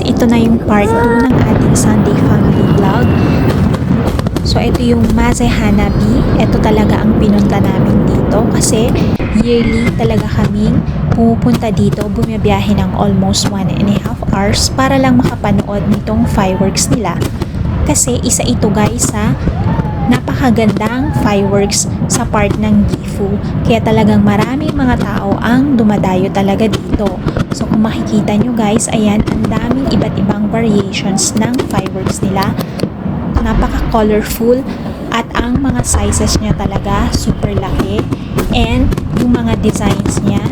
guys, ito na yung part 2 ng ating Sunday family vlog. So ito yung Maze Hanabi. Ito talaga ang pinunta namin dito kasi yearly talaga kaming pumupunta dito, bumibiyahe ng almost 1.5 hours para lang makapanood nitong fireworks nila. Kasi isa ito guys sa napakagandang fireworks sa part ng Gifu. Kaya talagang maraming mga tao ang dumadayo talaga dito. So kung makikita nyo guys, ayan, ang daming iba't ibang variations ng fireworks nila. Napaka-colorful at ang mga sizes niya talaga super laki. And yung mga designs niya,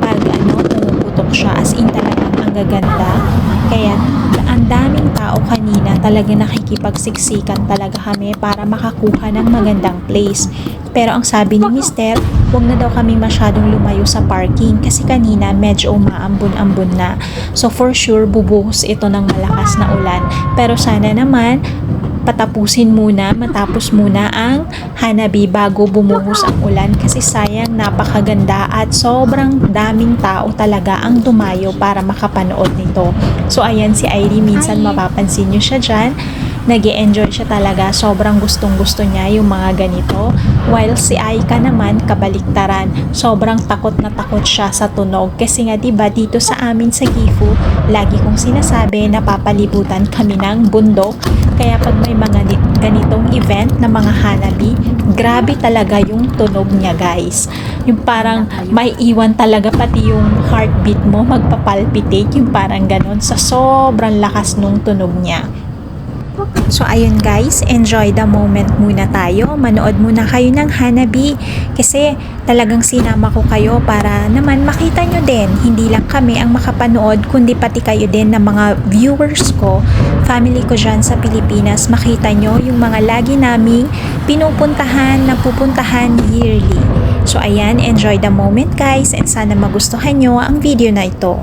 pag pumuputok siya, as in talagang ang gaganda. Kaya ang daming tao kanina, talaga nakikipagsiksikan talaga kami para makakuha ng magandang place. Pero ang sabi ni Mister, huwag na daw kami masyadong lumayo sa parking kasi kanina medyo umaambon-ambon na. So for sure, bubuhos ito ng malakas na ulan. Pero sana naman, matapos muna ang Hanabi bago bumuhos ang ulan kasi sayang, napakaganda at sobrang daming tao talaga ang dumayo para makapanood nito. So ayan si Airy, minsan mapapansin nyo siya dyan, nag-e-enjoy siya talaga, sobrang gustong-gusto niya yung mga ganito. While si Aika naman, kabaliktaran, sobrang takot na takot siya sa tunog kasi nga diba dito sa amin sa Gifu, lagi kong sinasabi napapalibutan kami ng bundok. Kaya pag may mga ganitong event na mga Hanabi, grabe talaga yung tunog niya guys. Yung parang may iwan talaga pati yung heartbeat mo, magpapalpitate, yung parang ganon sa sobrang lakas nung tunog niya. So ayun guys, enjoy the moment muna tayo. Manood muna kayo ng Hanabi kasi talagang sinama ko kayo para naman makita nyo din. Hindi lang kami ang makapanood kundi pati kayo din ng mga viewers ko, family ko dyan sa Pilipinas. Makita nyo yung mga lagi naming napupuntahan yearly. So ayan, enjoy the moment guys and sana magustuhan nyo ang video na ito.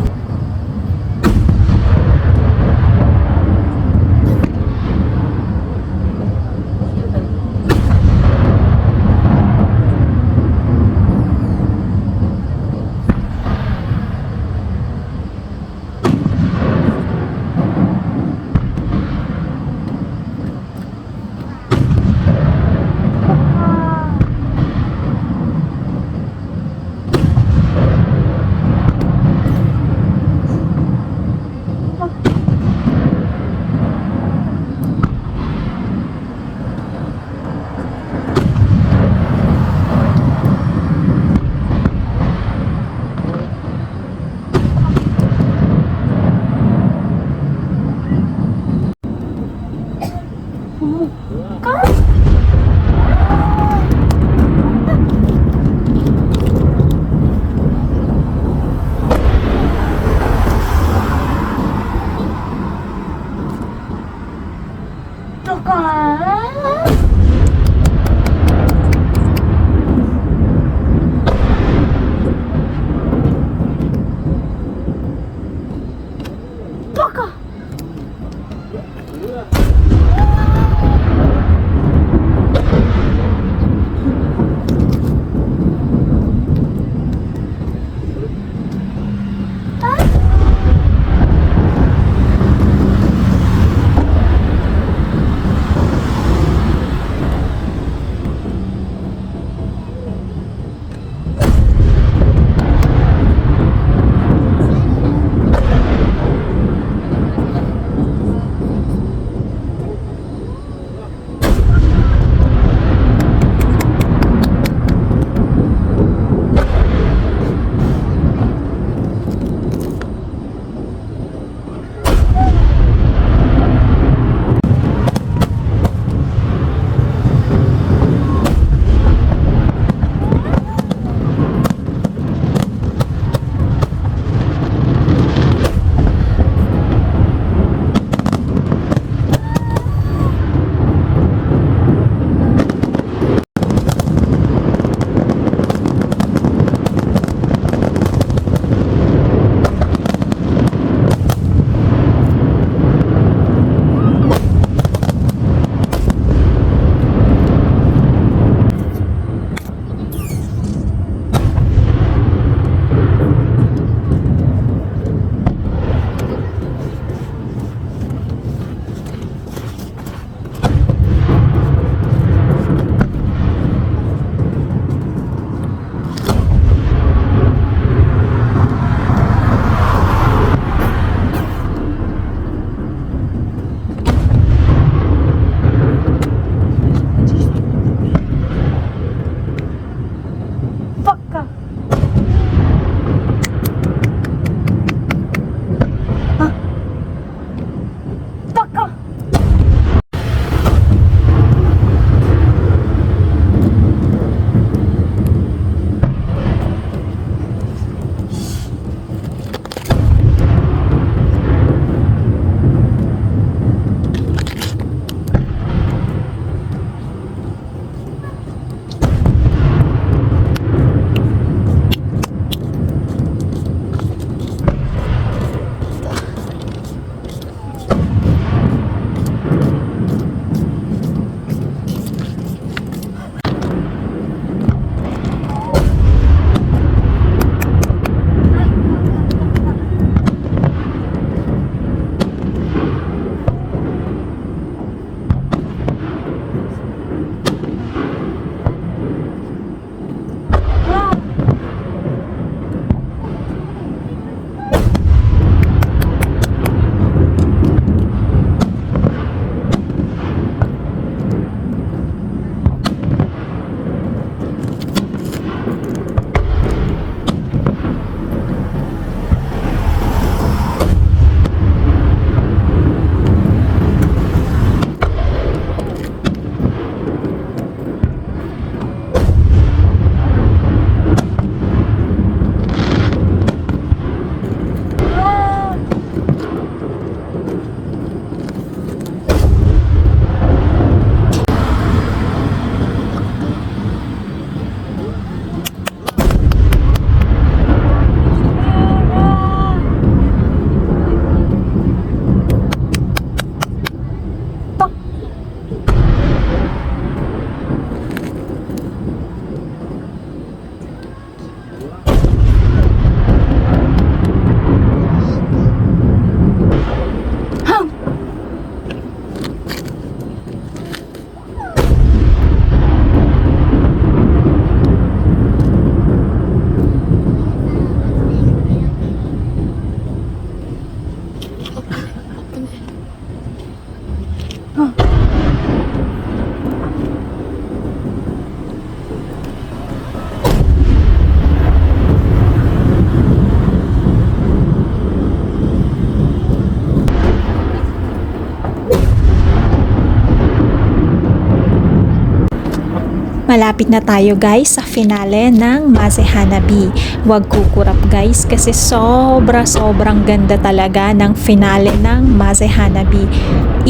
Malapit na tayo guys sa finale ng Maze Hanabi. Huwag kukurap guys kasi sobrang ganda talaga ng finale ng Maze Hanabi.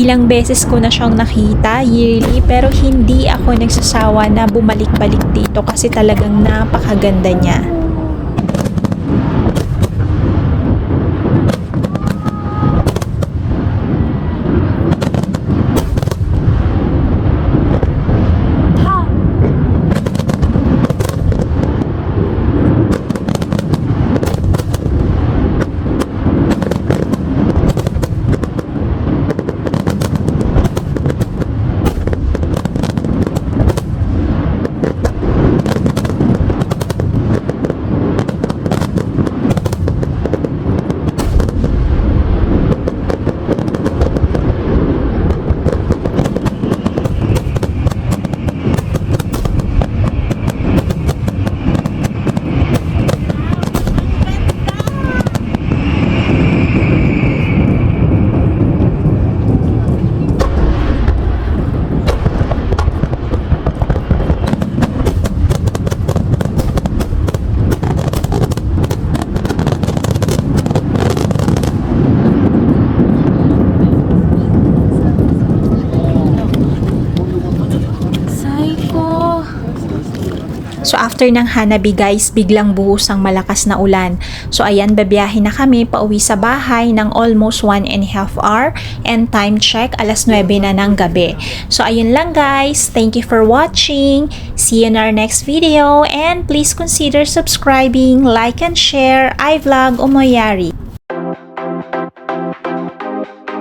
Ilang beses ko na siyang nakita yearly pero hindi ako nagsasawa na bumalik-balik dito kasi talagang napakaganda niya. So after ng Hanabi guys, biglang buhos ang malakas na ulan. So ayan, babiyahin na kami pauwi sa bahay ng almost 1.5 hour and time check, alas 9 na ng gabi. So ayun lang guys, thank you for watching. See you in our next video and please consider subscribing, like and share. I Vlog Umoyari.